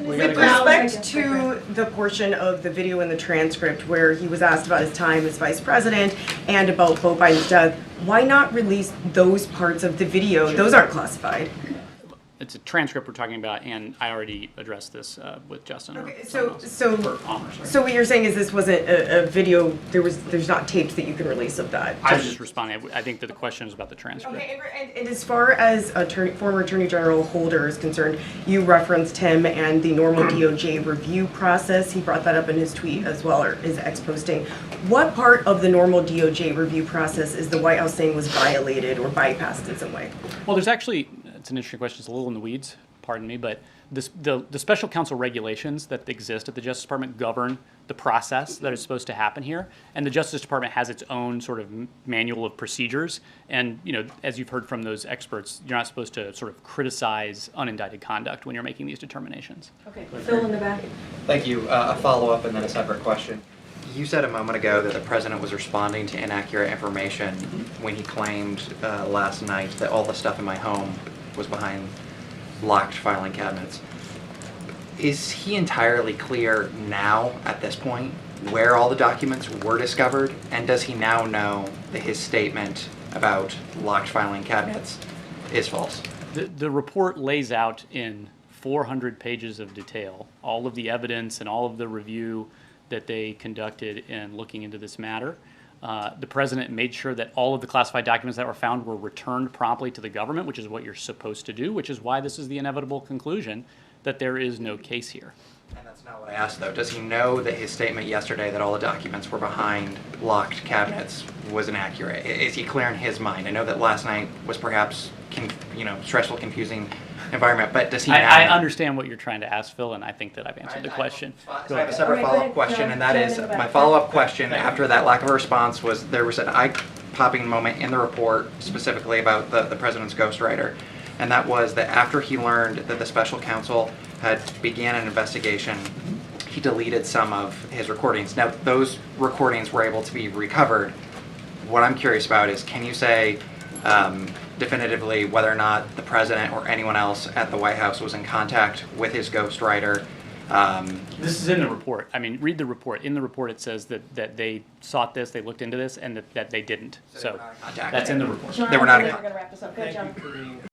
With respect to the portion of the video in the transcript where he was asked about his time as vice president and about Beau Biden's death, why not release those parts of the video? Those aren't classified. It's a transcript we're talking about, and I already addressed this with Justin. Okay, so what you're saying is this wasn't a video. There's not tapes that you can release of that. I was just responding. I think that the question is about the transcript. Okay, and as far as former Attorney General Holder is concerned, you referenced him and the normal DOJ review process. He brought that up in his tweet as well, or his X posting. What part of the normal DOJ review process is the White House saying was violated or bypassed in some way? Well, there's actually, it's an interesting question. It's a little in the weeds, pardon me, but the special counsel regulations that exist at the Justice Department govern the process that is supposed to happen here. And the Justice Department has its own sort of manual of procedures. And, you know, as you've heard from those experts, you're not supposed to sort of criticize unindicted conduct when you're making these determinations. Okay, Phil in the back. Thank you. A follow-up and then a separate question. You said a moment ago that the president was responding to inaccurate information when he claimed last night that all the stuff in my home was behind locked filing cabinets. Is he entirely clear now, at this point, where all the documents were discovered? And does he now know that his statement about locked filing cabinets is false? The report lays out in 400 pages of detail all of the evidence and all of the review that they conducted in looking into this matter. The president made sure that all of the classified documents that were found were returned promptly to the government, which is what you're supposed to do, which is why this is the inevitable conclusion that there is no case here. And that's not what I asked, though. Does he know that his statement yesterday that all the documents were behind locked cabinets was inaccurate? Is he clear in his mind? I know that last night was perhaps, stressful, confusing environment, but does he now? I understand what you're trying to ask, Phil, and I think that I've answered the question. So I have a separate follow-up question, and that is, my follow-up question after that lack of a response was, there was an eye-popping moment in the report specifically about the president's ghostwriter, and that was that after he learned that the special counsel had began an investigation, he deleted some of his recordings. Now, those recordings were able to be recovered. What I'm curious about is, can you say definitively whether or not the president or anyone else at the White House was in contact with his ghostwriter? This is in the report. I mean, read the report. In the report it says that they sought this, they looked into this, and that they didn't. So that's in the report. John, They were not in we're going to wrap this up. Go, John.